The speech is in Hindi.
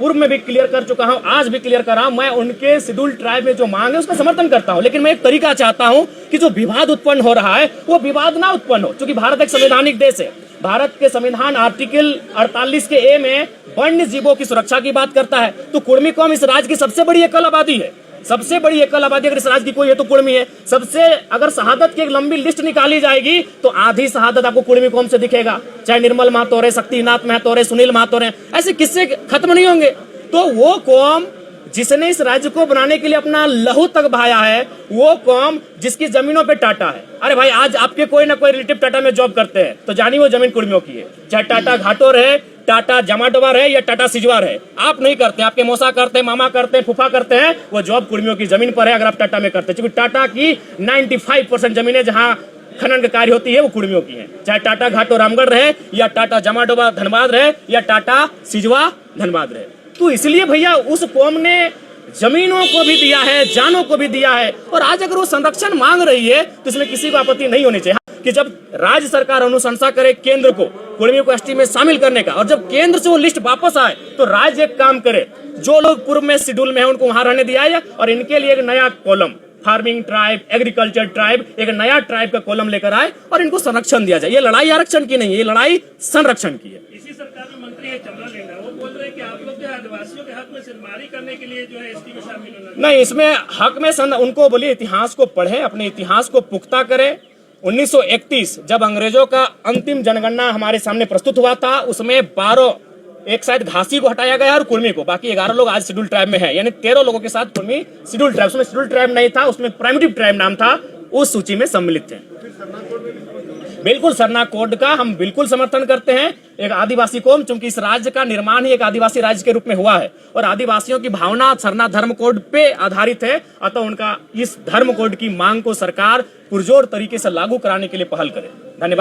पूर्व में भी क्लियर कर चुका हूं, आज भी क्लियर कर रहा हूं, मैं उनके शेड्यूल ट्राइब में जो मांग है उसका समर्थन करता हूं, लेकिन मैं एक तरीका चाहता हूं कि जो विवाद उत्पन्न हो रहा है वो विवाद ना उत्पन्न हो, क्योंकि भारत एक संवैधानिक देश है। भारत के संविधान आर्टिकल 48 के ए में वन्य जीवों की सुरक्षा की बात करता है। तो कुर्मी कौम इस राज्य की सबसे बड़ी एकल आबादी है, सबसे बड़ी एकल आबादी अगर इस राज्य की कोई है तो कुर्मी है। सबसे अगर शहादत की एक लंबी लिस्ट निकाली जाएगी तो आधी शहादत आपको कुर्मी कौम से दिखेगा, चाहे निर्मल महतो रहे, शक्तिनाथ महतो रहे, सुनील महतो रहे, ऐसे किस्से खत्म नहीं होंगे। तो वो कौम जिसने इस राज्य को बनाने के लिए अपना लहू तक बहाया है, वो कौम जिसकी जमीनों पे टाटा है। अरे भाई, आज आपके कोई ना कोई रिलेटिव टाटा में जॉब करते हैं तो जानिए वो जमीन कुर्मियों की है, चाहे टाटा घाटो रहे, टाटा जमाटोवा रहे या टाटा सिजवा रहे। आप नहीं करते, आपके मौसा करते हैं, मामा करते हैं, फूफा करते हैं, वो जॉब कुर्मियों की जमीन पर है अगर आप टाटा में करते हैं। क्योंकि टाटा की 95% जमीनें जहां खनन कार्य होती है वो कुर्मियों की है, चाहे टाटा घाटो रामगढ़ रहे या टाटा जमाटोवा धनबाद रहे या टाटा सिजवा धनबाद रहे। तो इसलिए भैया उस कौम ने जमीनों को भी दिया है, जानों को भी दिया है, और आज अगर वो संरक्षण मांग रही है तो इसमें किसी को आपत्ति नहीं होनी चाहिए कि जब राज्य सरकार अनुशंसा करे केंद्र को कुर्मियों को एसटी में शामिल करने का, और जब केंद्र से वो लिस्ट वापस आए तो राज्य एक काम करे, जो लोग पूर्व में शेड्यूल में है उनको वहां रहने दिया जाए और इनके लिए एक नया column farming tribe, agriculture tribe, एक नया ट्राइब का कॉलम लेकर आए और इनको संरक्षण दिया जाए। ये लड़ाई आरक्षण की नहीं है, ये लड़ाई संरक्षण की है। इसी सरकार में मंत्री है चमला लेंगा, वो बोल रहे हैं कि आप लोग जो है आदिवासियों के हक में सिरमारी करने के लिए जो है एसटी में शामिल होना नहीं, इसमें हक में उनको बोलिए इतिहास को पढ़े, अपने इतिहास को पुख्ता करें। 1931 जब अंग्रेजों का अंतिम जनगणना हमारे सामने प्रस्तुत हुआ था, उसमें 12 एक शायद घासी को हटाया गया और कुर्मी को, बाकी 11 लोग आज शेड्यूल ट्राइब में है, यानी 13 लोगों के साथ कुर्मी शेड्यूल ट्राइब, उसमें शेड्यूल ट्राइब नहीं था, उसमें प्राइमिटिव ट्राइब नाम था, उस सूची में सम्मिलित थे। बिल्कुल सरना कोड का हम बिल्कुल समर्थन करते हैं। एक आदिवासी कौम, चूंकि इस राज्य का निर्माण ही एक आदिवासी राज्य के रूप में हुआ है और आदिवासियों की भावना सरना धर्म कोड पे आधारित है, अतः उनका इस धर्म कोड की मांग को सरकार पुरजोर तरीके से लागू कराने के लिए पहल करे। धन्यवाद।